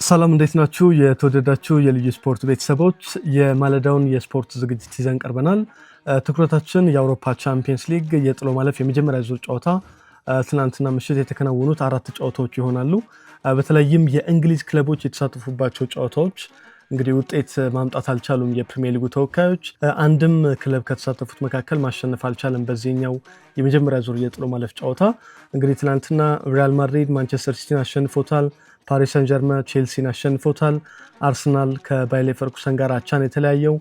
ሰላም እንዴት ናችሁ? የተወደዳችሁ የልዩ ስፖርት ቤተሰቦች የማለዳውን የስፖርት ዝግጅት ይዘን ቀርበናል። ትኩረታችን የአውሮፓ ቻምፒየንስ ሊግ የጥሎ ማለፍ የመጀመሪያ ዙር ጨዋታ ትናንትና ምሽት የተከናወኑት 4 ጨዋታዎች ይሆናሉ። በተለይም የእንግሊዝ ክለቦች የተሳተፉባቸው ጨዋታዎች እንግዲህ ውጤት ማምጣት አልቻሉም። የፕሪሚየር ሊጉ ተወካዮች አንድም ክለብ ከተሳተፉት መካከል ማሸነፍ አልቻለም። በዚህኛው የመጀመሪያ ዙር የጥሎ ማለፍ ጨዋታ እንግዲህ ትናንትና ሪያል ማድሪድ ማንቸስተር ሲቲን አሸንፎታል። ፓሪስ ሰን ጀርመን ቼልሲን አሸንፎታል። አርሰናል ከባየር ሌቨርኩሰን ጋር አቻን የተለያየው።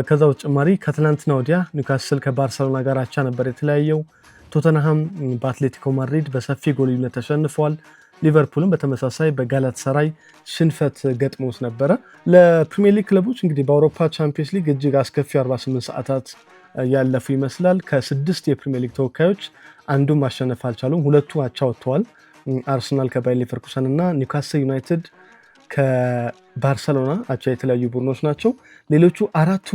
ከዛ በተጨማሪ ከትናንትና ወዲያ ኒውካስል ከባርሰሎና ጋር አቻ ነበር የተለያየው። ቶተንሃም በአትሌቲኮ ማድሪድ በሰፊ ጎል ልዩነት ተሸንፏል። ሊቨርፑልም በተመሳሳይ በጋላታሳራይ ሽንፈት ገጥሞት ነበረ። ለፕሪሚየር ሊግ ክለቦች እንግዲህ በአውሮፓ ቻምፒየንስ ሊግ እጅግ አስከፊ 48 ሰዓታት ያለፉ ይመስላል። ከ6 የፕሪሚየር ሊግ ተወካዮች አንዱም ማሸነፍ አልቻሉም። ሁለቱ አቻ ወጥተዋል። አርሰናል ከባየር ሌቨርኩሰን እና ኒውካስል ዩናይትድ ከባርሰሎና አቻ የተለያዩ ቡድኖች ናቸው። ሌሎቹ 4ቱ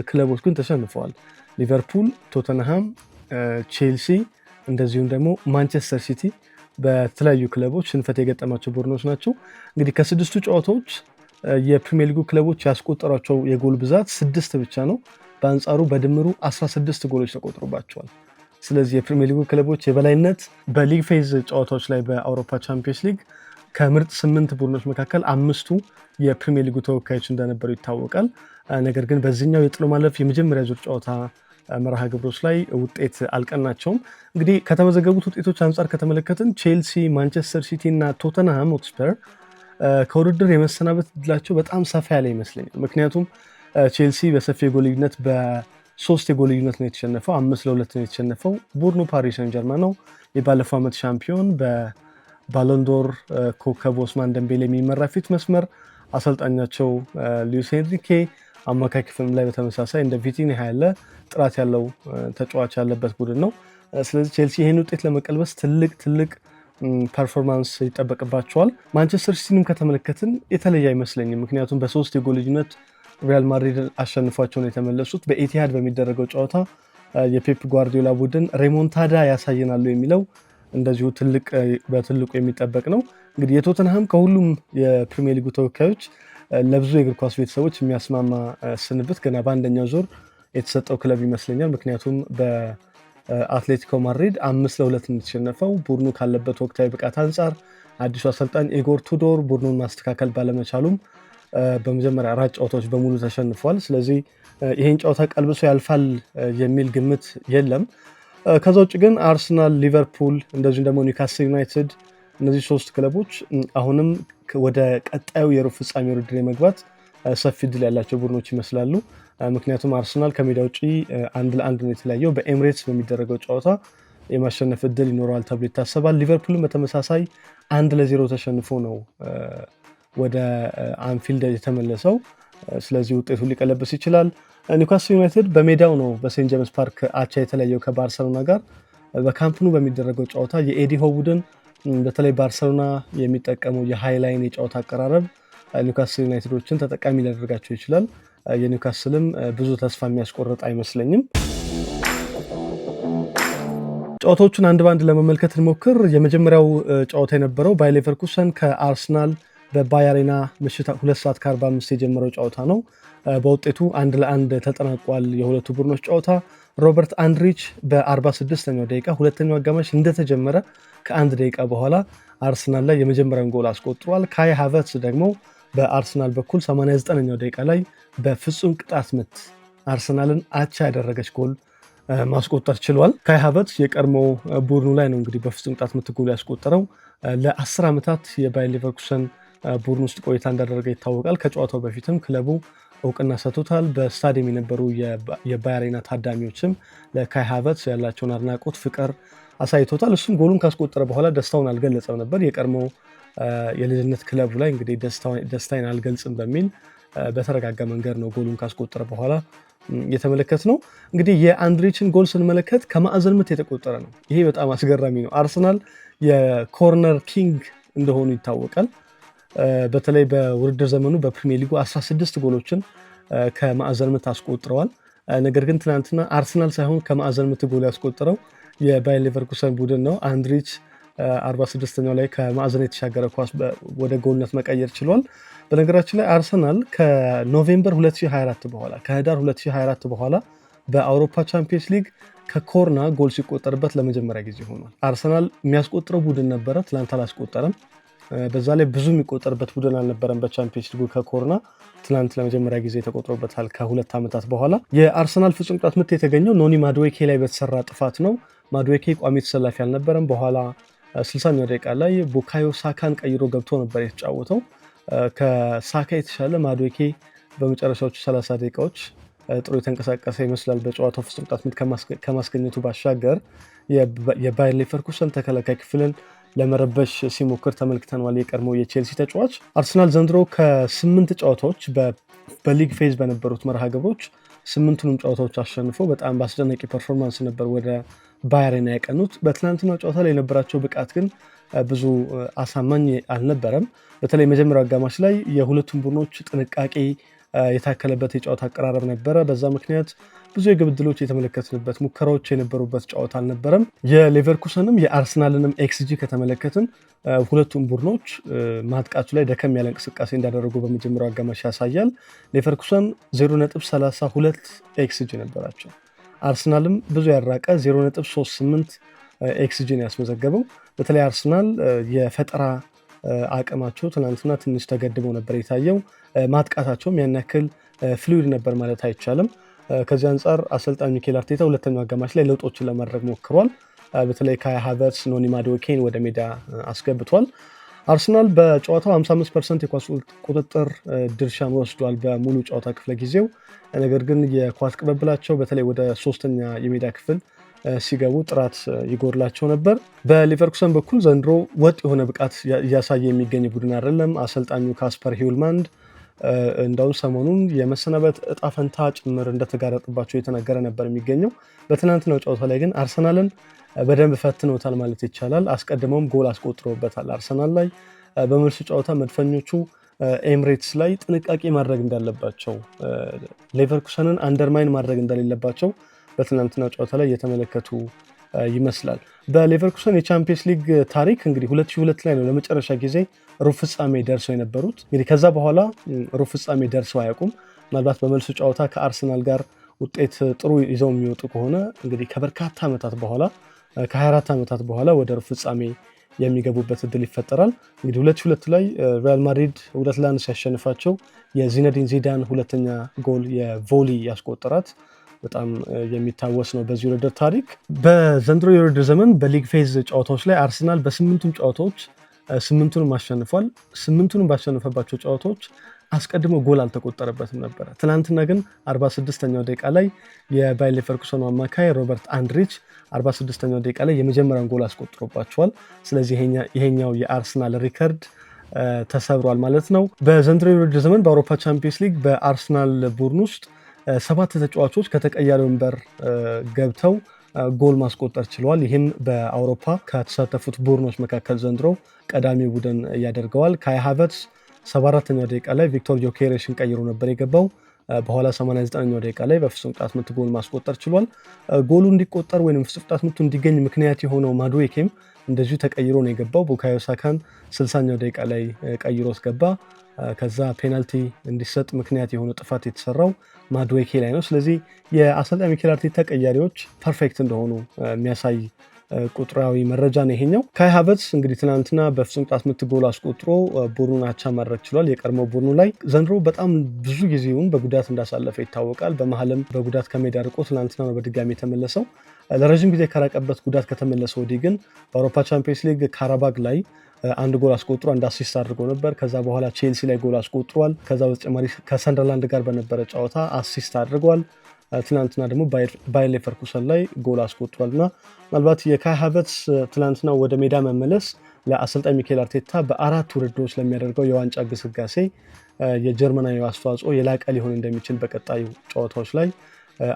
ክለቦች ግን ተሸንፈዋል። ሊቨርፑል፣ ቶተንሃም፣ ቼልሲ እንደዚሁም ደግሞ ማንቸስተር ሲቲ በተለያዩ ክለቦች ሽንፈት የገጠማቸው ቡድኖች ናቸው። እንግዲህ ከ6ቱ ጨዋታዎች የፕሪሚየር ሊጉ ክለቦች ያስቆጠሯቸው የጎል ብዛት 6 ብቻ ነው። በአንጻሩ በድምሩ 16 ጎሎች ተቆጥሮባቸዋል። ስለዚህ የፕሪሚየር ሊጉ ክለቦች የበላይነት በሊግ ፌዝ ጨዋታዎች ላይ በአውሮፓ ቻምፒየንስ ሊግ ከምርጥ 8 ቡድኖች መካከል 5ቱ የፕሪሚየር ሊጉ ተወካዮች እንደነበሩ ይታወቃል። ነገር ግን በዚህኛው የጥሎ ማለፍ የመጀመሪያ ዙር ጨዋታ መርሃ ግብሮች ላይ ውጤት አልቀናቸውም። እንግዲህ ከተመዘገቡት ውጤቶች አንጻር ከተመለከትን ቼልሲ፣ ማንቸስተር ሲቲ እና ቶተንሃም ሆትስፐር ከውድድር የመሰናበት እድላቸው በጣም ሰፋ ያለ ይመስለኛል። ምክንያቱም ቼልሲ በሰፊ የጎል ልዩነት በ3 የጎል ልዩነት ነው የተሸነፈው። 5-2 ነው የተሸነፈው። ቡድኑ ፓሪስ ሰን ጀርመን ነው። የባለፈው ዓመት ሻምፒዮን በባሎንዶር ኮከብ ኦስማን ደምቤሌ የሚመራ ፊት መስመር አሰልጣኛቸው ሉዊስ ኤንሪኬ፣ አማካይ ክፍልም ላይ በተመሳሳይ እንደ ቪቲኒያ ያለ ጥራት ያለው ተጫዋች ያለበት ቡድን ነው። ስለዚህ ቼልሲ ይህን ውጤት ለመቀልበስ ትልቅ ፐርፎርማንስ ይጠበቅባቸዋል። ማንቸስተር ሲቲንም ከተመለከትን የተለየ አይመስለኝም። ምክንያቱም በ3 የጎል ልዩነት ሪያል ማድሪድ አሸንፏቸውን የተመለሱት። በኢቲሃድ በሚደረገው ጨዋታ የፔፕ ጓርዲዮላ ቡድን ሬሞንታዳ ያሳየናሉ የሚለው እንደዚሁ በትልቁ የሚጠበቅ ነው። እንግዲህ የቶተንሃም ከሁሉም የፕሪሚየር ሊጉ ተወካዮች ለብዙ የእግር ኳስ ቤተሰቦች የሚያስማማ ስንብት ገና በአንደኛው ዙር የተሰጠው ክለብ ይመስለኛል። ምክንያቱም በአትሌቲኮ ማድሪድ 5-2 የተሸነፈው ቡድኑ ካለበት ወቅታዊ ብቃት አንጻር አዲሱ አሰልጣኝ ኢጎር ቱዶር ቡድኑን ማስተካከል ባለመቻሉም በመጀመሪያ 4 ጨዋታዎች በሙሉ ተሸንፏል። ስለዚህ ይህን ጨዋታ ቀልብሶ ያልፋል የሚል ግምት የለም። ከዛ ውጭ ግን አርሰናል፣ ሊቨርፑል እንደዚሁም ደግሞ ኒውካስል ዩናይትድ እነዚህ 3 ክለቦች አሁንም ወደ ቀጣዩ የሩብ ፍጻሜ ውድድር የመግባት ሰፊ እድል ያላቸው ቡድኖች ይመስላሉ። ምክንያቱም አርሰናል ከሜዳ ውጪ 1-1 ነው የተለያየው። በኤምሬትስ በሚደረገው ጨዋታ የማሸነፍ እድል ይኖረዋል ተብሎ ይታሰባል። ሊቨርፑልም በተመሳሳይ 1-0 ተሸንፎ ነው ወደ አንፊልድ የተመለሰው። ስለዚህ ውጤቱ ሊቀለብስ ይችላል። ኒውካስል ዩናይትድ በሜዳው ነው በሴንት ጄምስ ፓርክ አቻ የተለያየው ከባርሰሎና ጋር። በካምፕኑ በሚደረገው ጨዋታ የኤዲ ሆው ቡድን በተለይ ባርሰሎና የሚጠቀመው የሃይላይን የጨዋታ አቀራረብ ኒውካስል ዩናይትዶችን ተጠቃሚ ሊያደርጋቸው ይችላል። የኒውካስልም ብዙ ተስፋ የሚያስቆርጥ አይመስለኝም። ጨዋታዎቹን አንድ ባንድ ለመመልከት እንሞክር። የመጀመሪያው ጨዋታ የነበረው ባየር ሌቨርኩሰን ከአርሰናል በባየር አሬና ምሽት 2:45 የጀመረው ጨዋታ ነው። በውጤቱ 1-1 ተጠናቋል። የሁለቱ ቡድኖች ጨዋታ ሮበርት አንድሪች በ46ኛው ደቂቃ ሁለተኛው አጋማሽ እንደተጀመረ ከ1 ደቂቃ በኋላ አርሰናል ላይ የመጀመሪያውን ጎል አስቆጥሯል። ካይ ሃቨርትዝ ደግሞ በአርሰናል በኩል 89ኛው ደቂቃ ላይ በፍጹም ቅጣት ምት አርሰናልን አቻ ያደረገች ጎል ማስቆጠር ችሏል። ካይ ሃቨርትዝ የቀድሞ ቡድኑ ላይ ነው እንግዲህ በፍጹም ቅጣት ምት ጎል ያስቆጠረው። ለ10 ዓመታት የባየር ሌቨርኩሰን ቡድን ውስጥ ቆይታ እንዳደረገ ይታወቃል። ከጨዋታው በፊትም ክለቡ እውቅና ሰጥቶታል። በስታዲየም የነበሩ የባየር አሬና ታዳሚዎችም ለካይ ሃቨርትዝ ያላቸውን አድናቆት፣ ፍቅር አሳይቶታል። እሱም ጎሉን ካስቆጠረ በኋላ ደስታውን አልገለጸም ነበር። የቀድሞ የልጅነት ክለቡ ላይ እንግዲህ ደስታዬን አልገልጽም በሚል በተረጋጋ መንገድ ነው ጎሉን ካስቆጠረ በኋላ የተመለከት ነው። እንግዲህ የአንድሪችን ጎል ስንመለከት ከማዕዘን ምት የተቆጠረ ነው። ይሄ በጣም አስገራሚ ነው። አርሰናል የኮርነር ኪንግ እንደሆኑ ይታወቃል። በተለይ በውድድር ዘመኑ በፕሪሚየር ሊጉ 16 ጎሎችን ከማዕዘን ምት አስቆጥረዋል። ነገር ግን ትናንትና አርሰናል ሳይሆን ከማዕዘን ምት ጎል ያስቆጠረው የባየር ሌቨርኩሰን ቡድን ነው። አንድሪች 46ኛው ላይ ከማዕዘን የተሻገረ ኳስ ወደ ጎልነት መቀየር ችሏል። በነገራችን ላይ አርሰናል ከኖቬምበር 2024 በኋላ ከህዳር 2024 በኋላ በአውሮፓ ቻምፒየንስ ሊግ ከኮርና ጎል ሲቆጠርበት ለመጀመሪያ ጊዜ ሆኗል። አርሰናል የሚያስቆጥረው ቡድን ነበረ፣ ትላንት አላስቆጠረም። በዛ ላይ ብዙ የሚቆጠርበት ቡድን አልነበረም በቻምፒየንስ ሊጉ ከኮርና ትላንት ለመጀመሪያ ጊዜ ተቆጥሮበታል ከ2 ዓመታት በኋላ። የአርሰናል ፍጹም ቅጣት ምት የተገኘው ኖኒ ማድዌኬ ላይ በተሰራ ጥፋት ነው። ማድዌኬ ቋሚ ተሰላፊ አልነበረም። በኋላ 60ኛው ደቂቃ ላይ ቡካዮ ሳካን ቀይሮ ገብቶ ነበር የተጫወተው። ከሳካ የተሻለ ማድዌኬ በመጨረሻዎቹ 30 ደቂቃዎች ጥሩ የተንቀሳቀሰ ይመስላል። በጨዋታው ፍጹም ቅጣት ምት ከማስገኘቱ ባሻገር የባየር ሌቨርኩሰን ተከላካይ ክፍልን ለመረበሽ ሲሞክር ተመልክተናል። የቀድሞው የቼልሲ ተጫዋች አርሰናል ዘንድሮ ከ8 ጨዋታዎች በሊግ ፌዝ በነበሩት መርሃ ግብሮች 8ቱንም ጨዋታዎች አሸንፎ በጣም በአስደናቂ ፐርፎርማንስ ነበር ወደ ባየርን ያቀኑት። በትናንትናው ጨዋታ ላይ የነበራቸው ብቃት ግን ብዙ አሳማኝ አልነበረም። በተለይ መጀመሪያው አጋማሽ ላይ የሁለቱም ቡድኖች ጥንቃቄ የታከለበት የጨዋታ አቀራረብ ነበረ። በዛ ምክንያት ብዙ የግብ ዕድሎች የተመለከትንበት ሙከራዎች የነበሩበት ጨዋታ አልነበረም። የሌቨርኩሰንም የአርሰናልንም ኤክስጂ ከተመለከትን ሁለቱም ቡድኖች ማጥቃቱ ላይ ደከም ያለ እንቅስቃሴ እንዳደረጉ በመጀመሪያው አጋማሽ ያሳያል። ሌቨርኩሰን 0.32 ኤክስጂ ነበራቸው። አርሰናልም ብዙ ያራቀ 0.38 ኤክስጂ ነው ያስመዘገበው። በተለይ አርሰናል የፈጠራ አቅማቸው ትናንትና ትንሽ ተገድበው ነበር የታየው። ማጥቃታቸውም ያን ያክል ፍሉይድ ነበር ማለት አይቻልም። ከዚህ አንጻር አሰልጣኝ ሚኬል አርቴታ ሁለተኛው አጋማሽ ላይ ለውጦችን ለማድረግ ሞክሯል። በተለይ ካይ ሃቨርትስ፣ ኖኒ ማድዌኬን ወደ ሜዳ አስገብቷል። አርሰናል በጨዋታው 55% የኳስ ቁጥጥር ድርሻን ወስዷል በሙሉ ጨዋታ ክፍለ ጊዜው። ነገር ግን የኳስ ቅብብላቸው በተለይ ወደ ሶስተኛ የሜዳ ክፍል ሲገቡ ጥራት ይጎድላቸው ነበር። በሊቨርኩሰን በኩል ዘንድሮ ወጥ የሆነ ብቃት እያሳየ የሚገኝ ቡድን አይደለም። አሰልጣኙ ካስፐር ሂውልማንድ እንደውም ሰሞኑን የመሰናበት እጣ ፈንታ ጭምር እንደተጋረጠባቸው የተነገረ ነበር የሚገኘው። በትናንትናው ጨዋታ ላይ ግን አርሰናልን በደንብ ፈትነውታል ማለት ይቻላል። አስቀድመውም ጎል አስቆጥረውበታል አርሰናል ላይ። በመልሱ ጨዋታ መድፈኞቹ ኤምሬትስ ላይ ጥንቃቄ ማድረግ እንዳለባቸው፣ ሌቨርኩሰንን አንደርማይን ማድረግ እንደሌለባቸው በትናንትናው ጨዋታ ላይ እየተመለከቱ ይመስላል። በሌቨርኩሰን የቻምፒየንስ ሊግ ታሪክ እንግዲህ 2002 ላይ ነው ለመጨረሻ ጊዜ ሩብ ፍጻሜ ደርሰው የነበሩት። እንግዲህ ከዛ በኋላ ሩብ ፍጻሜ ደርሰው አያውቁም። ምናልባት በመልሱ ጨዋታ ከአርሰናል ጋር ውጤት ጥሩ ይዘው የሚወጡ ከሆነ እንግዲህ ከበርካታ ዓመታት በኋላ ከ24 ዓመታት በኋላ ወደ ሩብ ፍጻሜ የሚገቡበት እድል ይፈጠራል። እንግዲህ 2002 ላይ ሪያል ማድሪድ 2-1 ሲያሸንፋቸው የዚነዲን ዚዳን ሁለተኛ ጎል የቮሊ ያስቆጠራት በጣም የሚታወስ ነው በዚህ ውድድር ታሪክ። በዘንድሮ የውድድር ዘመን በሊግ ፌዝ ጨዋታዎች ላይ አርሰናል በ8ቱም ጨዋታዎች 8ቱንም አሸንፏል። 8ቱንም ባሸነፈባቸው ጨዋታዎች አስቀድሞ ጎል አልተቆጠረበትም ነበረ። ትናንትና ግን 46ኛው ደቂቃ ላይ የባየር ሌቨርኩሰኑ አማካይ ሮበርት አንድሪች 46ኛው ደቂቃ ላይ የመጀመሪያውን ጎል አስቆጥሮባቸዋል። ስለዚህ ይሄኛው የአርሰናል ሪከርድ ተሰብሯል ማለት ነው። በዘንድሮ የውድድር ዘመን በአውሮፓ ቻምፒየንስ ሊግ በአርሰናል ቡድን ውስጥ 7 ተጫዋቾች ከተቀያሪ ወንበር ገብተው ጎል ማስቆጠር ችለዋል። ይህም በአውሮፓ ከተሳተፉት ቡድኖች መካከል ዘንድሮ ቀዳሚ ቡድን ያደርገዋል። ካይ ሃቨርትስ 74ኛው ደቂቃ ላይ ቪክቶር ዮኬሬሽን ቀይሮ ነበር የገባው። በኋላ 89ኛው ደቂቃ ላይ በፍጹም ቅጣት ምት ጎል ማስቆጠር ችሏል። ጎሉ እንዲቆጠር ወይም ፍጹም ቅጣት ምቱ እንዲገኝ ምክንያት የሆነው ማድዌኬም እንደዚሁ ተቀይሮ ነው የገባው። ቡካዮ ሳካን 60ኛው ደቂቃ ላይ ቀይሮት ገባ። ከዛ ፔናልቲ እንዲሰጥ ምክንያት የሆነው ጥፋት የተሰራው ማድዌኬ ላይ ነው። ስለዚህ የአሰልጣኝ ሚኬል አርቴታ ቀያሪዎች ፐርፌክት እንደሆኑ የሚያሳይ ቁጥራዊ መረጃ ነው ይሄኛው። ካይ ሃቨርትስ እንግዲህ ትናንትና በፍጹም ቅጣት ምት ጎል አስቆጥሮ ቡድኑን አቻ ማድረግ ችሏል። የቀድሞው ቡድኑ ላይ ዘንድሮ በጣም ብዙ ጊዜውን በጉዳት እንዳሳለፈ ይታወቃል። በመሀልም በጉዳት ከሜዳ ርቆ ትናንትና ነው በድጋሚ የተመለሰው። ለረዥም ጊዜ ከራቀበት ጉዳት ከተመለሰ ወዲህ ግን በአውሮፓ ቻምፒየንስ ሊግ ካራባግ ላይ አንድ ጎል አስቆጥሮ አንድ አሲስት አድርጎ ነበር። ከዛ በኋላ ቼልሲ ላይ ጎል አስቆጥሯል። ከዛ በተጨማሪ ከሰንደርላንድ ጋር በነበረ ጨዋታ አሲስት አድርጓል። ትናንትና ደግሞ ባየር ሌቨርኩሰን ላይ ጎል አስቆጥሯል እና ምናልባት የካይ ሃቨርትስ ትናንትና ወደ ሜዳ መመለስ ለአሰልጣኝ ሚኬል አርቴታ በአራት ውድድሮች ለሚያደርገው የዋንጫ ግስጋሴ የጀርመናዊ አስተዋጽኦ የላቀ ሊሆን እንደሚችል በቀጣዩ ጨዋታዎች ላይ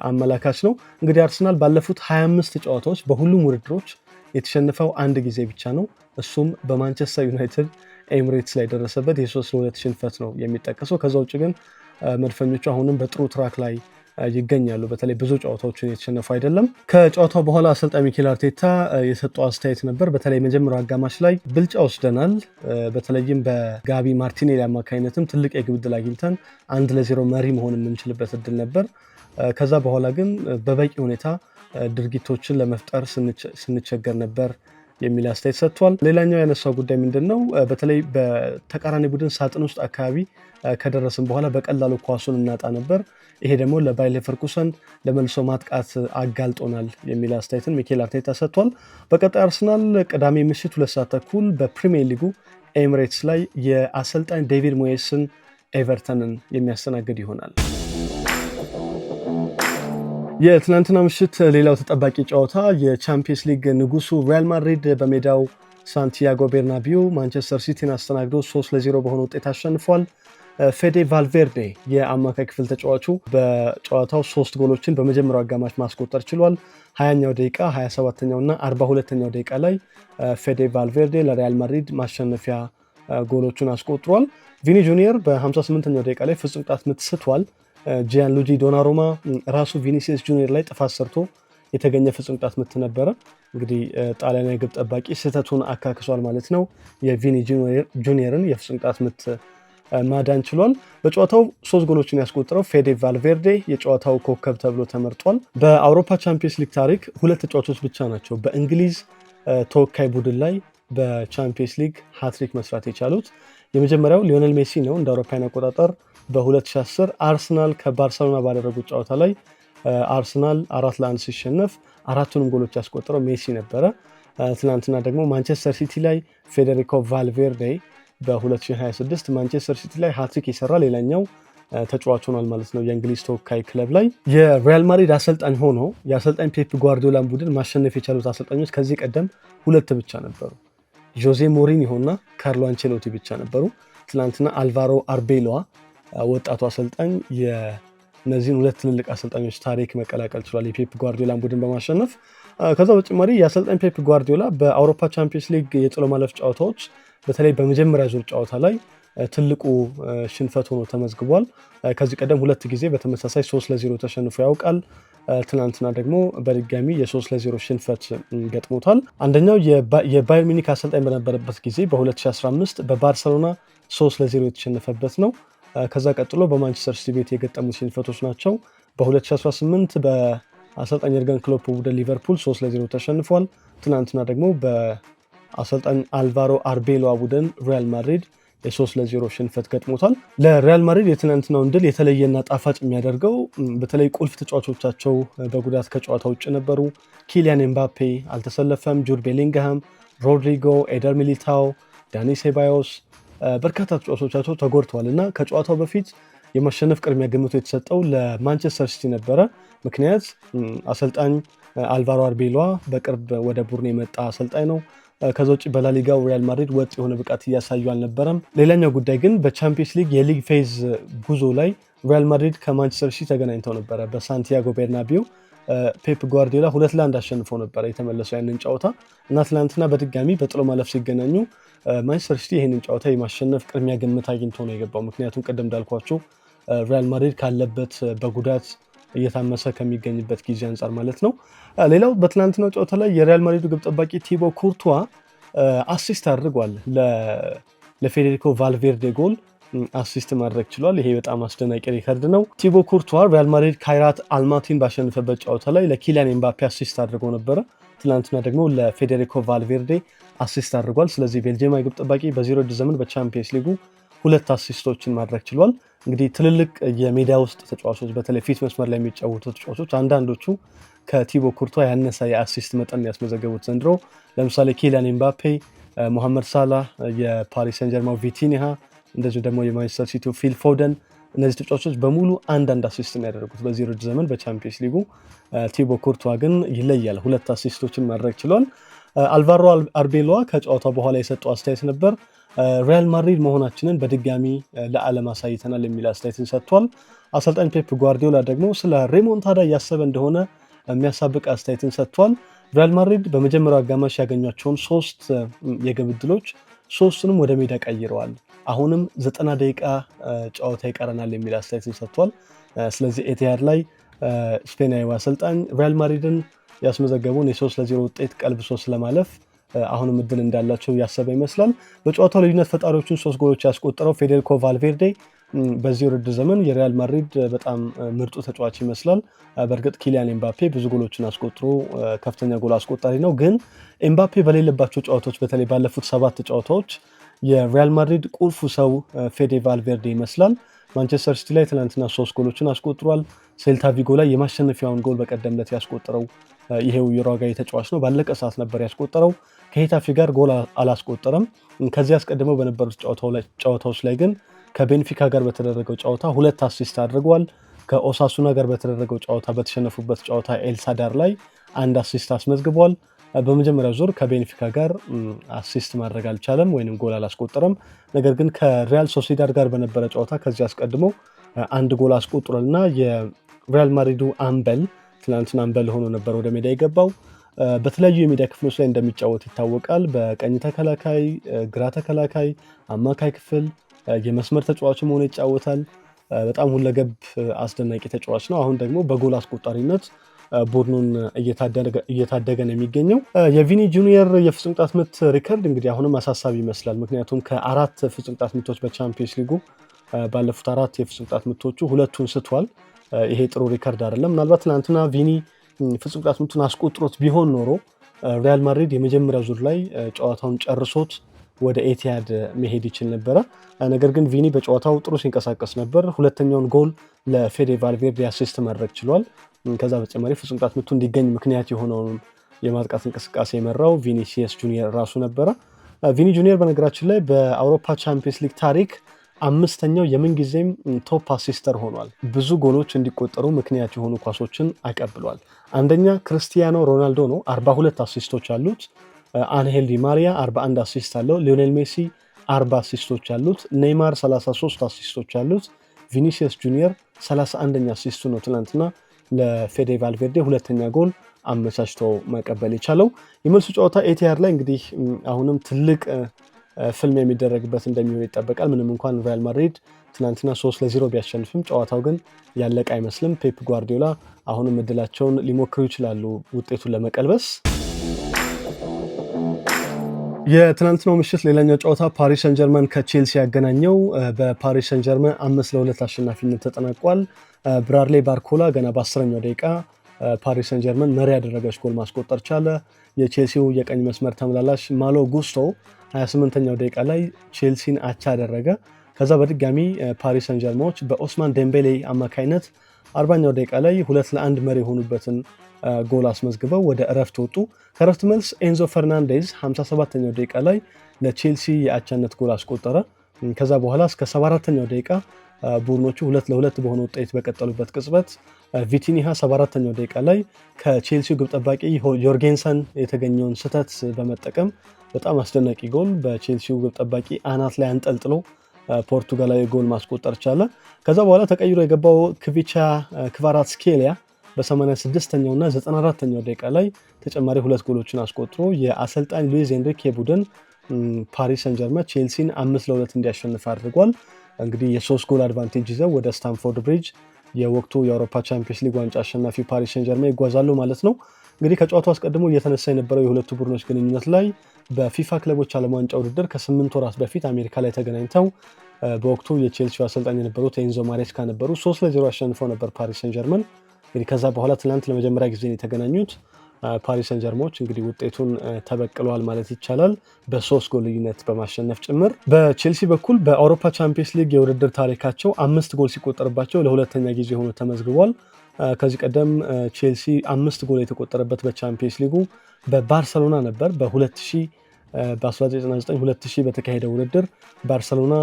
አመላካች ነው። እንግዲህ አርሰናል ባለፉት 25 ጨዋታዎች በሁሉም ውድድሮች የተሸነፈው አንድ ጊዜ ብቻ ነው። እሱም በማንቸስተር ዩናይትድ ኤምሬትስ ላይ ደረሰበት የ3-2 ሽንፈት ነው የሚጠቀሰው። ከዛ ውጭ ግን መድፈኞቹ አሁንም በጥሩ ትራክ ላይ ይገኛሉ። በተለይ ብዙ ጨዋታዎችን የተሸነፉ አይደለም። ከጨዋታው በኋላ አሰልጣኝ ሚኬል አርቴታ የሰጠው አስተያየት ነበር። በተለይ መጀመሪያው አጋማሽ ላይ ብልጫ ወስደናል። በተለይም በጋቢ ማርቲኔሊ አማካኝነትም ትልቅ የግብ ዕድል አግኝተን 1-0 መሪ መሆን የምንችልበት እድል ነበር። ከዛ በኋላ ግን በበቂ ሁኔታ ድርጊቶችን ለመፍጠር ስንቸገር ነበር የሚል አስተያየት ሰጥቷል። ሌላኛው ያነሳው ጉዳይ ምንድነው? በተለይ በተቃራኒ ቡድን ሳጥን ውስጥ አካባቢ ከደረስን በኋላ በቀላሉ ኳሱን እናጣ ነበር። ይሄ ደግሞ ለባየር ሌቨርኩሰን ለመልሶ ማጥቃት አጋልጦናል የሚል አስተያየትን ሚኬል አርቴታ ሰጥቷል። በቀጣይ አርሰናል ቅዳሜ ምሽት 2 ሰዓት ተኩል በፕሪሚየር ሊጉ ኤሚሬትስ ላይ የአሰልጣኝ ዴቪድ ሞየስን ኤቨርተንን የሚያስተናግድ ይሆናል። የትናንትና ምሽት ሌላው ተጠባቂ ጨዋታ የቻምፒየንስ ሊግ ንጉሱ ሪያል ማድሪድ በሜዳው ሳንቲያጎ ቤርናቢው ማንቸስተር ሲቲን አስተናግዶ 3-0 በሆነ ውጤት አሸንፏል። ፌዴ ቫልቬርዴ የአማካይ ክፍል ተጫዋቹ በጨዋታው 3 ጎሎችን በመጀመሪያው አጋማሽ ማስቆጠር ችሏል። 20ኛው ደቂቃ፣ 27ኛው እና 42ኛው ደቂቃ ላይ ፌዴ ቫልቬርዴ ለሪያል ማድሪድ ማሸነፊያ ጎሎቹን አስቆጥሯል። ቪኒ ጁኒየር በ58ኛው ደቂቃ ላይ ፍጹም ቅጣት ምት ስቷል። ጂያን ሉጂ ዶናሩማ ራሱ ቪኒሲየስ ጁኒየር ላይ ጥፋት ሰርቶ የተገኘ ፍጹም ቅጣት ምት ነበረ። እንግዲህ ጣሊያናዊ ግብ ጠባቂ ስህተቱን አካክሷል ማለት ነው። የቪኒ ጁኒየርን የፍጹም ቅጣት ምት ማዳን ችሏል። በጨዋታው 3 ጎሎችን ያስቆጠረው ፌዴ ቫልቬርዴ የጨዋታው ኮከብ ተብሎ ተመርጧል። በአውሮፓ ቻምፒየንስ ሊግ ታሪክ 2 ተጫዋቾች ብቻ ናቸው በእንግሊዝ ተወካይ ቡድን ላይ በቻምፒየንስ ሊግ ሃትሪክ መስራት የቻሉት። የመጀመሪያው ሊዮኔል ሜሲ ነው። እንደ አውሮፓውያን አቆጣጠር በ2010 አርሰናል ከባርሰሎና ባደረጉት ጨዋታ ላይ አርሰናል 4-1 ሲሸነፍ 4ቱንም ጎሎች ያስቆጠረው ሜሲ ነበረ። ትናንትና ደግሞ ማንቸስተር ሲቲ ላይ ፌዴሪኮ ቫልቬርዴ በ2026 ማንቸስተር ሲቲ ላይ ሃትሪክ የሰራ ሌላኛው ተጫዋች ሆኗል ማለት ነው። የእንግሊዝ ተወካይ ክለብ ላይ የሪያል ማድሪድ አሰልጣኝ ሆኖ የአሰልጣኝ ፔፕ ጓርዲዮላን ቡድን ማሸነፍ የቻሉት አሰልጣኞች ከዚህ ቀደም 2 ብቻ ነበሩ። ጆዜ ሞሪኒሆ እና ካርሎ አንቼሎቲ ብቻ ነበሩ። ትናንትና አልቫሮ አርቤሎዋ ወጣቱ አሰልጣኝ የእነዚህን 2 ትልልቅ አሰልጣኞች ታሪክ መቀላቀል ችሏል የፔፕ ጓርዲዮላን ቡድን በማሸነፍ። ከዛ በተጨማሪ የአሰልጣኝ ፔፕ ጓርዲዮላ በአውሮፓ ቻምፒየንስ ሊግ የጥሎ ማለፍ ጨዋታዎች በተለይ በመጀመሪያ ዙር ጨዋታ ላይ ትልቁ ሽንፈት ሆኖ ተመዝግቧል። ከዚህ ቀደም 2 ጊዜ በተመሳሳይ 3-0 ተሸንፎ ያውቃል። ትናንትና ደግሞ በድጋሚ የ3-0 ሽንፈት ገጥሞታል። አንደኛው የባየር ሚኒክ አሰልጣኝ በነበረበት ጊዜ በ2015 በባርሰሎና 3-0 የተሸነፈበት ነው። ከዛ ቀጥሎ በማንቸስተር ሲቲ ቤት የገጠሙት ሽንፈቶች ናቸው። በ2018 በአሰልጣኝ የርገን ክሎፕ ቡድን ሊቨርፑል 3-0 ተሸንፏል። ትናንትና ደግሞ በአሰልጣኝ አልቫሮ አርቤሎዋ ቡድን ሪያል ማድሪድ የ3-0 ሽንፈት ገጥሞታል። ለሪያል ማድሪድ የትናንትናውን ድል የተለየና ጣፋጭ የሚያደርገው በተለይ ቁልፍ ተጫዋቾቻቸው በጉዳት ከጨዋታ ውጭ ነበሩ። ኪሊያን ኤምባፔ አልተሰለፈም። ጁድ ቤሊንግሃም፣ ሮድሪጎ፣ ኤደር ሚሊታው፣ ዳኒ ሴባዮስ በርካታ ተጫዋቾቻቸው ተጎድተዋል እና ከጨዋታው በፊት የማሸነፍ ቅድሚያ ግምቱ የተሰጠው ለማንቸስተር ሲቲ ነበረ። ምክንያት አሰልጣኝ አልቫሮ አርቤሎዋ በቅርብ ወደ ቡድኑ የመጣ አሰልጣኝ ነው። ከዛ ውጭ በላሊጋው ሪያል ማድሪድ ወጥ የሆነ ብቃት እያሳዩ አልነበረም። ሌላኛው ጉዳይ ግን በቻምፒየንስ ሊግ የሊግ ፌዝ ጉዞ ላይ ሪያል ማድሪድ ከማንቸስተር ሲቲ ተገናኝተው ነበረ በሳንቲያጎ ቤርናቢው። ፔፕ ጓርዲዮላ 2-1 አሸንፈው ነበረ የተመለሰው ያንን ጨዋታ እና ትናንትና በድጋሚ በጥሎ ማለፍ ሲገናኙ ማንቸስተር ሲቲ ይህንን ጨዋታ የማሸነፍ ቅድሚያ ግምት አግኝቶ ነው የገባው። ምክንያቱም ቅድም እንዳልኳቸው ሪያል ማድሪድ ካለበት በጉዳት እየታመሰ ከሚገኝበት ጊዜ አንጻር ማለት ነው። ሌላው በትናንትናው ጨዋታ ላይ የሪያል ማድሪዱ ግብ ጠባቂ ቲቦ ኩርቱዋ አሲስት አድርጓል። ለፌዴሪኮ ቫልቬርዴ ጎል አሲስት ማድረግ ችሏል። ይሄ በጣም አስደናቂ ሪከርድ ነው። ቲቦ ኩርቱዋ ሪያል ማድሪድ ካይራት አልማቲን ባሸነፈበት ጨዋታ ላይ ለኪሊያን ኤምባፔ አሲስት አድርጎ ነበረ። ትናንትና ደግሞ ለፌዴሪኮ ቫልቬርዴ አሲስት አድርጓል። ስለዚህ ቤልጂየማዊ ግብ ጠባቂ በ0 ዘመን በቻምፒየንስ ሊጉ 2 አሲስቶችን ማድረግ ችሏል። እንግዲህ ትልልቅ የሜዳ ውስጥ ተጫዋቾች በተለይ ፊት መስመር ላይ የሚጫወቱ ተጫዋቾች አንዳንዶቹ ከቲቦ ኩርቱዋ ያነሰ የአሲስት መጠን ያስመዘገቡት ዘንድሮ። ለምሳሌ ኪሊያን ኤምባፔ፣ ሞሐመድ ሳላህ፣ የፓሪስ ሰን ጀርማው ቪቲኒሃ፣ እንደዚሁ ደግሞ የማንቸስተር ሲቲው ፊል ፎደን እነዚህ ተጫዋቾች በሙሉ አንዳንድ አሲስት ያደረጉት በ0 ዘመን በቻምፒየንስ ሊጉ። ቲቦ ኩርቱዋ ግን ይለያል፣ 2 አሲስቶችን ማድረግ ችሏል። አልቫሮ አርቤሎዋ ከጨዋታው በኋላ የሰጠው አስተያየት ነበር። ሪያል ማድሪድ መሆናችንን በድጋሚ ለዓለም አሳይተናል የሚል አስተያየትን ሰጥቷል። አሰልጣኝ ፔፕ ጓርዲዮላ ደግሞ ስለ ሬሞንታዳ እያሰበ እንደሆነ የሚያሳብቅ አስተያየትን ሰጥቷል። ሪያል ማድሪድ በመጀመሪያው አጋማሽ ያገኟቸውን 3 የግብ ዕድሎች 3ቱንም ወደ ሜዳ ቀይረዋል። አሁንም 90 ደቂቃ ጨዋታ ይቀረናል የሚል አስተያየትን ሰጥቷል። ስለዚህ ኤቲሃድ ላይ ስፔናዊ አሰልጣኝ ሪያል ማድሪድን ያስመዘገበውን የ3-0 ውጤት ቀልብሶ ስለማለፍ አሁንም እድል እንዳላቸው ያሰበ ይመስላል። በጨዋታው ልዩነት ፈጣሪዎቹን 3 ጎሎች ያስቆጠረው ፌዴሪኮ ቫልቬርዴ በዚህ ውድድር ዘመን የሪያል ማድሪድ በጣም ምርጡ ተጫዋች ይመስላል። በእርግጥ ኪሊያን ኤምባፔ ብዙ ጎሎችን አስቆጥሮ ከፍተኛ ጎል አስቆጣሪ ነው። ግን ኤምባፔ በሌለባቸው ጨዋታዎች በተለይ ባለፉት 7 ጨዋታዎች የሪያል ማድሪድ ቁልፉ ሰው ፌዴ ቫልቬርዴ ይመስላል። ማንቸስተር ሲቲ ላይ ትናንትና 3 ጎሎችን አስቆጥሯል። ሴልታ ቪጎ ላይ የማሸነፊያውን ጎል በቀደምለት ያስቆጠረው ይሄው ዩሩጓይ ተጫዋች ነው። ባለቀ ሰዓት ነበር ያስቆጠረው። ከሄታፌ ጋር ጎል አላስቆጠረም። ከዚህ አስቀድመው በነበሩት ጨዋታዎች ላይ ግን ከቤንፊካ ጋር በተደረገው ጨዋታ 2 አሲስት አድርጓል። ከኦሳሱና ጋር በተደረገው ጨዋታ በተሸነፉበት ጨዋታ ኤልሳዳር ላይ 1 አሲስት አስመዝግቧል። በመጀመሪያው ዙር ከቤንፊካ ጋር አሲስት ማድረግ አልቻለም ወይንም ጎል አላስቆጠረም። ነገር ግን ከሪያል ሶሲዳድ ጋር በነበረ ጨዋታ ከዚህ አስቀድሞ 1 ጎል አስቆጥሯልና የሪያል ማድሪዱ አምበል ትናንትና አምበል ሆኖ ነበር ወደ ሜዳ የገባው። በተለያዩ የሜዳ ክፍሎች ላይ እንደሚጫወት ይታወቃል። በቀኝ ተከላካይ፣ ግራ ተከላካይ፣ አማካይ ክፍል የመስመር ተጫዋችም ሆኖ ይጫወታል። በጣም ሁለገብ አስደናቂ ተጫዋች ነው። አሁን ደግሞ በጎል አስቆጣሪነት ቡድኑን እየታደገ ነው የሚገኘው። የቪኒ ጁኒየር የፍጹም ቅጣት ምት ሪከርድ እንግዲህ አሁንም አሳሳቢ ይመስላል። ምክንያቱም ከ4 ፍጹም ቅጣት ምቶች በቻምፒየንስ ሊጉ ባለፉት 4 የፍጹም ቅጣት ምቶቹ 2ቱን ስቷል። ይሄ ጥሩ ሪከርድ አይደለም። ምናልባት ትናንትና ቪኒ ፍጹም ቅጣት ምቱን አስቆጥሮት ቢሆን ኖሮ ሪያል ማድሪድ የመጀመሪያው ዙር ላይ ጨዋታውን ጨርሶት ወደ ኤቲያድ መሄድ ይችል ነበረ። ነገር ግን ቪኒ በጨዋታው ጥሩ ሲንቀሳቀስ ነበር። ሁለተኛውን ጎል ለፌዴ ቫልቬርዴ አሲስት ማድረግ ችሏል። ከዛ በተጨማሪ ፍጹም ቅጣት ምቱ እንዲገኝ ምክንያት የሆነውን የማጥቃት እንቅስቃሴ የመራው ቪኒሲየስ ጁኒየር ራሱ ነበረ። ቪኒ ጁኒየር በነገራችን ላይ በአውሮፓ ቻምፒየንስ ሊግ ታሪክ 5ኛው የምንጊዜም ቶፕ አሲስተር ሆኗል። ብዙ ጎሎች እንዲቆጠሩ ምክንያት የሆኑ ኳሶችን አቀብሏል። አንደኛ ክርስቲያኖ ሮናልዶ ነው፣ 42 አሲስቶች አሉት። አንሄል ዲ ማሪያ 41 አሲስት አለው። ሊዮኔል ሜሲ 40 አሲስቶች አሉት። ኔይማር 33 አሲስቶች አሉት። ቪኒሲየስ ጁኒየር 31ኛ አሲስቱ ነው ትናንትና ለፌዴ ቫልቬርዴ ሁለተኛ ጎል አመቻችቶ ማቀበል የቻለው። የመልሱ ጨዋታ ኤቲሃድ ላይ እንግዲህ አሁንም ትልቅ ፍልሚያ የሚደረግበት እንደሚሆን ይጠበቃል። ምንም እንኳን ሪያል ማድሪድ ትናንትና 3-0 ቢያሸንፍም ጨዋታው ግን ያለቀ አይመስልም። ፔፕ ጓርዲዮላ አሁንም እድላቸውን ሊሞክሩ ይችላሉ ውጤቱን ለመቀልበስ። የትናንትናው ምሽት ሌላኛው ጨዋታ ፓሪስ ሰን ጀርመን ከቼልሲ ያገናኘው በፓሪስ ሰን ጀርመን 5-2 አሸናፊነት ተጠናቋል። ብራድሌ ባርኮላ ገና በ10ኛው ደቂቃ ፓሪስ ሰን ጀርመን መሪ ያደረገች ጎል ማስቆጠር ቻለ። የቼልሲው የቀኝ መስመር ተመላላሽ ማሎ ጉስቶ 28ኛው ደቂቃ ላይ ቼልሲን አቻ አደረገ። ከዛ በድጋሚ ፓሪስ ሰን ጀርመኖች በኦስማን ዴምቤሌ አማካይነት 40ኛው ደቂቃ ላይ 2-1 መሪ የሆኑበትን ጎል አስመዝግበው ወደ እረፍት ወጡ። ከእረፍት መልስ ኤንዞ ፈርናንዴዝ 57ኛው ደቂቃ ላይ ለቼልሲ የአቻነት ጎል አስቆጠረ። ከዛ በኋላ እስከ 74ኛው ደቂቃ ቡድኖቹ 2-2 በሆነ ውጤት በቀጠሉበት ቅጽበት ቪቲኒሃ 74ኛው ደቂቃ ላይ ከቼልሲው ግብ ጠባቂ ዮርጌንሰን የተገኘውን ስህተት በመጠቀም በጣም አስደናቂ ጎል በቼልሲው ግብ ጠባቂ አናት ላይ አንጠልጥሎ ፖርቱጋላዊ ጎል ማስቆጠር ቻለ። ከዛ በኋላ ተቀይሮ የገባው ክቪቻ ክቫራትስኬሊያ በ86ኛው እና 94ኛው ደቂቃ ላይ ተጨማሪ 2 ጎሎችን አስቆጥሮ የአሰልጣኝ ሉዊስ ኤንሪኬ ቡድን ፓሪስ ሰን ጀርመን ቼልሲን 5-2 እንዲያሸንፍ አድርጓል። እንግዲህ የ3 ጎል አድቫንቴጅ ይዘው ወደ ስታንፎርድ ብሪጅ የወቅቱ የአውሮፓ ቻምፒየንስ ሊግ ዋንጫ አሸናፊ ፓሪስ ሰን ጀርመን ይጓዛሉ ማለት ነው። እንግዲህ ከጨዋታው አስቀድሞ እየተነሳ የነበረው የሁለቱ ቡድኖች ግንኙነት ላይ በፊፋ ክለቦች ዓለም ዋንጫ ውድድር ከ8 ወራት በፊት አሜሪካ ላይ ተገናኝተው በወቅቱ የቼልሲው አሰልጣኝ የነበሩት ኤንዞ ማሬስካ ነበሩ። 3-0 አሸንፈው ነበር ፓሪስ ሰን ጀርመን። እንግዲህ ከዛ በኋላ ትናንት ለመጀመሪያ ጊዜ የተገናኙት ፓሪስ ሰን ጀርመኖች እንግዲህ ውጤቱን ተበቅለዋል ማለት ይቻላል፣ በ3 ጎል ልዩነት በማሸነፍ ጭምር። በቼልሲ በኩል በአውሮፓ ቻምፒየንስ ሊግ የውድድር ታሪካቸው 5 ጎል ሲቆጠርባቸው ለሁለተኛ ጊዜ ሆኖ ተመዝግቧል። ከዚህ ቀደም ቼልሲ 5 ጎል የተቆጠረበት በቻምፒየንስ ሊጉ በባርሰሎና ነበር። በ1999-2000 በተካሄደ ውድድር ባርሰሎና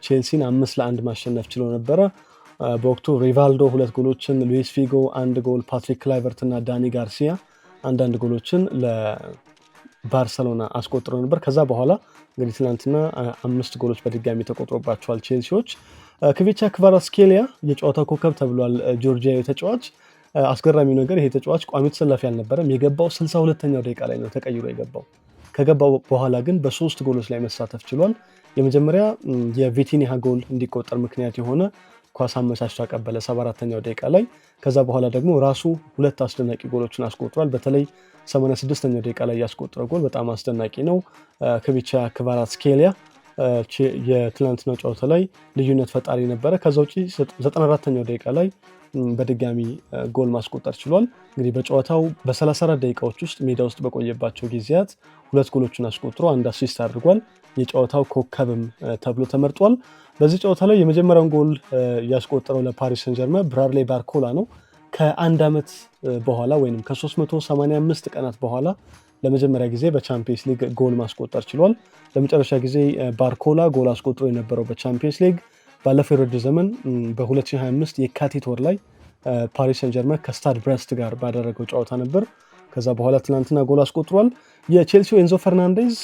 ቼልሲን 5-1 ማሸነፍ ችሎ ነበረ። በወቅቱ ሪቫልዶ 2 ጎሎችን፣ ሉዊስ ፊጎ 1 ጎል፣ ፓትሪክ ክላይቨርት እና ዳኒ ጋርሲያ አንዳንድ ጎሎችን ለባርሰሎና አስቆጥሮ ነበር። ከዛ በኋላ እንግዲህ ትናንትና 5 ጎሎች በድጋሚ ተቆጥሮባቸዋል ቼልሲዎች። ክቪቻ ክቫራትስኬሊያ የጨዋታው ኮከብ ተብሏል። ጆርጂያዊ ተጫዋች። አስገራሚው ነገር ይሄ ተጫዋች ቋሚ ተሰላፊ አልነበረም። የገባው 62ኛው ደቂቃ ላይ ነው ተቀይሮ የገባው። ከገባው በኋላ ግን በ3 ጎሎች ላይ መሳተፍ ችሏል። የመጀመሪያ የቪቲኒሃ ጎል እንዲቆጠር ምክንያት የሆነ ኳስ አመቻችቶ አቀበለ 74ኛው ደቂቃ ላይ። ከዛ በኋላ ደግሞ ራሱ ሁለት አስደናቂ ጎሎችን አስቆጥሯል። በተለይ 86ኛው ደቂቃ ላይ ያስቆጠረው ጎል በጣም አስደናቂ ነው። ክቪቻ ክቫራትስኬሊያ የትናንትናው ጨዋታ ላይ ልዩነት ፈጣሪ ነበረ። ከዛ ውጪ 94ኛው ደቂቃ ላይ በድጋሚ ጎል ማስቆጠር ችሏል። እንግዲህ በጨዋታው በ34 ደቂቃዎች ውስጥ ሜዳ ውስጥ በቆየባቸው ጊዜያት ሁለት ጎሎችን አስቆጥሮ አንድ አሲስት አድርጓል። የጨዋታው ኮከብም ተብሎ ተመርጧል። በዚህ ጨዋታ ላይ የመጀመሪያውን ጎል ያስቆጠረው ለፓሪስ ሰን ጀርመን ብራድሌይ ባርኮላ ነው። ከአንድ ዓመት በኋላ ወይም ከ385 ቀናት በኋላ ለመጀመሪያ ጊዜ በቻምፒየንስ ሊግ ጎል ማስቆጠር ችሏል። ለመጨረሻ ጊዜ ባርኮላ ጎል አስቆጥሮ የነበረው በቻምፒየንስ ሊግ ባለፈው የውድድር ዘመን በ2025 የካቲት ወር ላይ ፓሪስ ሰን ጀርመን ከስታድ ብረስት ጋር ባደረገው ጨዋታ ነበር። ከዛ በኋላ ትናንትና ጎል አስቆጥሯል። የቼልሲው ኤንዞ ፈርናንዴዝ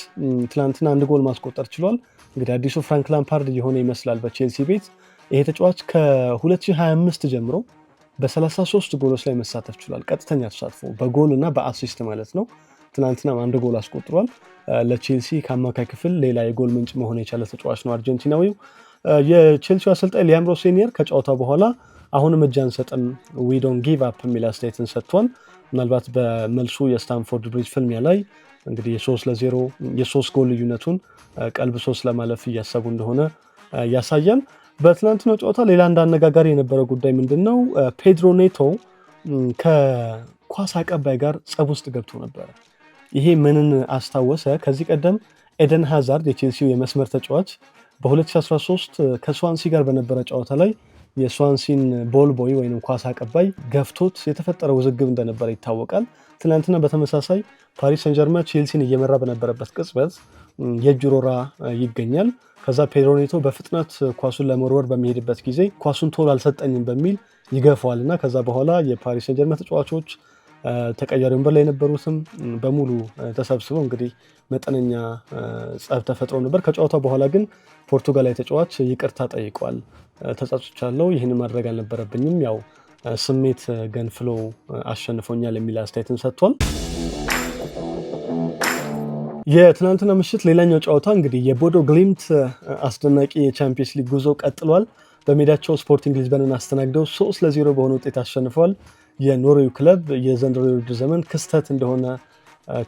ትናንትና አንድ ጎል ማስቆጠር ችሏል። እንግዲህ አዲሱ ፍራንክ ላምፓርድ የሆነ ይመስላል በቼልሲ ቤት። ይሄ ተጫዋች ከ2025 ጀምሮ በ33 ጎሎች ላይ መሳተፍ ችሏል። ቀጥተኛ ተሳትፎ በጎል እና በአሲስት ማለት ነው። ትናንትና አንድ ጎል አስቆጥሯል። ለቼልሲ ከአማካይ ክፍል ሌላ የጎል ምንጭ መሆን የቻለ ተጫዋች ነው አርጀንቲናዊው። የቼልሲው አሰልጣኝ ሊያም ሮሴኒየር ከጨዋታው በኋላ አሁንም እጅ አንሰጥም ዊ ዶንት ጊቭ አፕ የሚል አስተያየትን ሰጥቷል። ምናልባት በመልሱ የስታንፎርድ ብሪጅ ፍልሚያ ላይ እንግዲህ የ3-0 የ3 ጎል ልዩነቱን ቀልብሶ ለማለፍ እያሰቡ እንደሆነ ያሳያል። በትናንትናው ጨዋታ ሌላ አንድ አነጋጋሪ የነበረው ጉዳይ ምንድን ነው? ፔድሮ ኔቶ ከኳስ አቀባይ ጋር ጸብ ውስጥ ገብቶ ነበረ። ይሄ ምንን አስታወሰ? ከዚህ ቀደም ኤደን ሃዛርድ የቼልሲው የመስመር ተጫዋች በ2013 ከስዋንሲ ጋር በነበረ ጨዋታ ላይ የስዋንሲን ቦል ቦይ ወይም ኳስ አቀባይ ገፍቶት የተፈጠረ ውዝግብ እንደነበረ ይታወቃል። ትናንትና በተመሳሳይ ፓሪስ ሰን ጀርመን ቼልሲን እየመራ በነበረበት ቅጽበት የእጅ ሮራ ይገኛል። ከዛ ፔድሮ ኔቶ በፍጥነት ኳሱን ለመወርወር በሚሄድበት ጊዜ ኳሱን ቶሎ አልሰጠኝም በሚል ይገፋዋል እና ከዛ በኋላ የፓሪስ ሰን ጀርመን ተጫዋቾች ተቀያሪ ወንበር ላይ የነበሩትም በሙሉ ተሰብስበው እንግዲህ መጠነኛ ጸብ ተፈጥሮ ነበር። ከጨዋታው በኋላ ግን ፖርቱጋላዊ ተጫዋች ይቅርታ ጠይቋል። ተጸጽቻለሁ፣ ይህን ማድረግ አልነበረብኝም፣ ያው ስሜት ገንፍሎ አሸንፎኛል የሚል አስተያየትን ሰጥቷል። የትናንትና ምሽት ሌላኛው ጨዋታ እንግዲህ የቦዶ ግሊምት አስደናቂ የቻምፒየንስ ሊግ ጉዞ ቀጥሏል። በሜዳቸው ስፖርቲንግ ሊዝበንን አስተናግደው 3-0 በሆነ ውጤት አሸንፈዋል። የኖርዌው ክለብ የዘንድሮ የውድድር ዘመን ክስተት እንደሆነ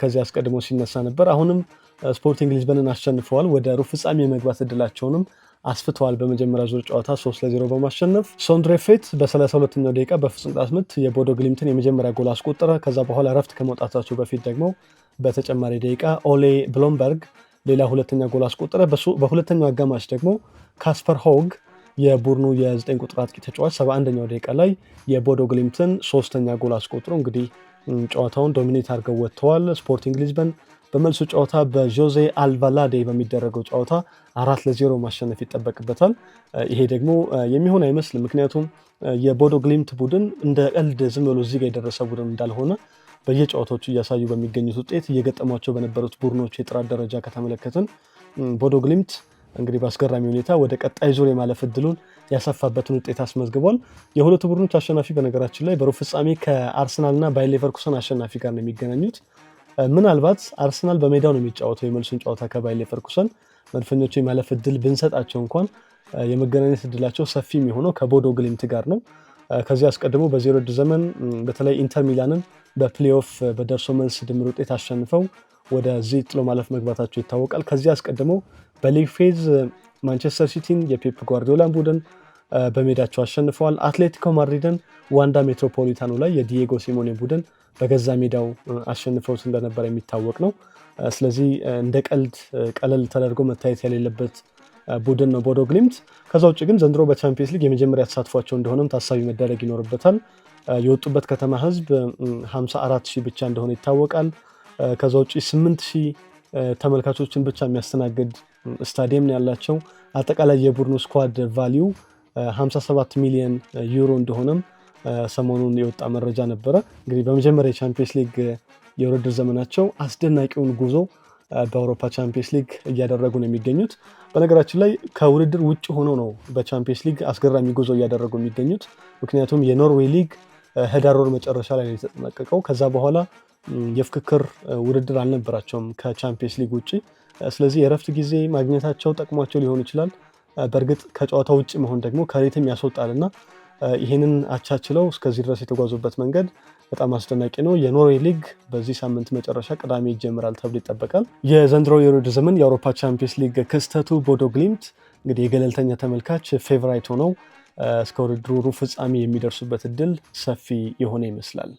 ከዚህ አስቀድሞ ሲነሳ ነበር። አሁንም ስፖርቲንግ ሊዝበንን አሸንፈዋል። ወደ ሩብ ፍጻሜ የመግባት እድላቸውንም አስፍተዋል። በመጀመሪያ ዙር ጨዋታ 3-0 በማሸነፍ ሶንድሬ ፌት በ32ኛው ደቂቃ በፍጹም ቅጣት ምት የቦዶ ግሊምትን የመጀመሪያ ጎል አስቆጠረ። ከዛ በኋላ እረፍት ከመውጣታቸው በፊት ደግሞ በተጨማሪ ደቂቃ ኦሌ ብሎምበርግ ሌላ ሁለተኛ ጎል አስቆጠረ። በሁለተኛው አጋማሽ ደግሞ ካስፐር ሆግ የቡድኑ የ9 ቁጥር አጥቂ ተጫዋች 71ኛው ደቂቃ ላይ የቦዶ ግሊምትን ሶስተኛ ጎል አስቆጥሮ እንግዲህ ጨዋታውን ዶሚኔት አድርገው ወጥተዋል። ስፖርቲንግ ሊዝበን በመልሱ ጨዋታ በጆዜ አልቫላዴ በሚደረገው ጨዋታ 4-0 ማሸነፍ ይጠበቅበታል። ይሄ ደግሞ የሚሆን አይመስልም። ምክንያቱም የቦዶ ግሊምት ቡድን እንደ ቀልድ ዝም ብሎ እዚህ ጋር የደረሰ ቡድን እንዳልሆነ በየጨዋታዎቹ እያሳዩ በሚገኙት ውጤት እየገጠሟቸው በነበሩት ቡድኖች የጥራት ደረጃ ከተመለከትን ቦዶ ግሊምት እንግዲህ በአስገራሚ ሁኔታ ወደ ቀጣይ ዙር የማለፍ እድሉን ያሰፋበትን ውጤት አስመዝግቧል። የሁለቱ ቡድኖች አሸናፊ በነገራችን ላይ በሩብ ፍጻሜ ከአርሰናልና ባየር ሌቨርኩሰን አሸናፊ ጋር ነው የሚገናኙት። ምናልባት አርሰናል በሜዳው ነው የሚጫወተው የመልሱን ጨዋታ ከባየር ሌቨርኩሰን። መድፈኞቹ የማለፍ እድል ብንሰጣቸው እንኳን የመገናኘት እድላቸው ሰፊ የሚሆነው ከቦዶ ግሊምት ጋር ነው። ከዚህ አስቀድሞ በዚህ ውድድር ዘመን በተለይ ኢንተር ሚላንን በፕሌይኦፍ በደርሶ መልስ ድምር ውጤት አሸንፈው ወደዚህ ጥሎ ማለፍ መግባታቸው ይታወቃል። ከዚህ አስቀድሞ በሊግ ፌዝ ማንቸስተር ሲቲን የፔፕ ጓርዲዮላን ቡድን በሜዳቸው አሸንፈዋል። አትሌቲኮ ማድሪድን ዋንዳ ሜትሮፖሊታኖ ላይ የዲየጎ ሲሞኔ ቡድን በገዛ ሜዳው አሸንፈውት እንደነበረ የሚታወቅ ነው። ስለዚህ እንደ ቀልድ ቀለል ተደርጎ መታየት የሌለበት ቡድን ነው ቦዶ ግሊምት። ከዛ ውጭ ግን ዘንድሮ በቻምፒየንስ ሊግ የመጀመሪያ ተሳትፏቸው እንደሆነም ታሳቢ መደረግ ይኖርበታል። የወጡበት ከተማ ህዝብ 54,000 ብቻ እንደሆነ ይታወቃል። ከዛ ውጭ 8,000 ተመልካቾችን ብቻ የሚያስተናግድ ስታዲየም ነው ያላቸው። አጠቃላይ የቡድኑ ስኳድ ቫሊዩ 57 ሚሊዮን ዩሮ እንደሆነም ሰሞኑን የወጣ መረጃ ነበረ። እንግዲህ በመጀመሪያ የቻምፒየንስ ሊግ የውድድር ዘመናቸው አስደናቂውን ጉዞ በአውሮፓ ቻምፒየንስ ሊግ እያደረጉ ነው የሚገኙት። በነገራችን ላይ ከውድድር ውጭ ሆኖ ነው በቻምፒየንስ ሊግ አስገራሚ ጉዞ እያደረጉ የሚገኙት። ምክንያቱም የኖርዌይ ሊግ ህዳር ወር መጨረሻ ላይ ነው የተጠናቀቀው። ከዛ በኋላ የፍክክር ውድድር አልነበራቸውም ከቻምፒየንስ ሊግ ውጭ። ስለዚህ የእረፍት ጊዜ ማግኘታቸው ጠቅሟቸው ሊሆን ይችላል። በእርግጥ ከጨዋታ ውጭ መሆን ደግሞ ከሬትም ያስወጣልና ይህንን አቻችለው እስከዚህ ድረስ የተጓዙበት መንገድ በጣም አስደናቂ ነው። የኖርዌይ ሊግ በዚህ ሳምንት መጨረሻ ቅዳሜ ይጀምራል ተብሎ ይጠበቃል። የዘንድሮው የውድድር ዘመን የአውሮፓ ቻምፒየንስ ሊግ ክስተቱ ቦዶ ግሊምት እንግዲህ የገለልተኛ ተመልካች ፌቨራይት ሆነው እስከ ውድድሩ ሩብ ፍጻሜ የሚደርሱበት እድል ሰፊ የሆነ ይመስላል።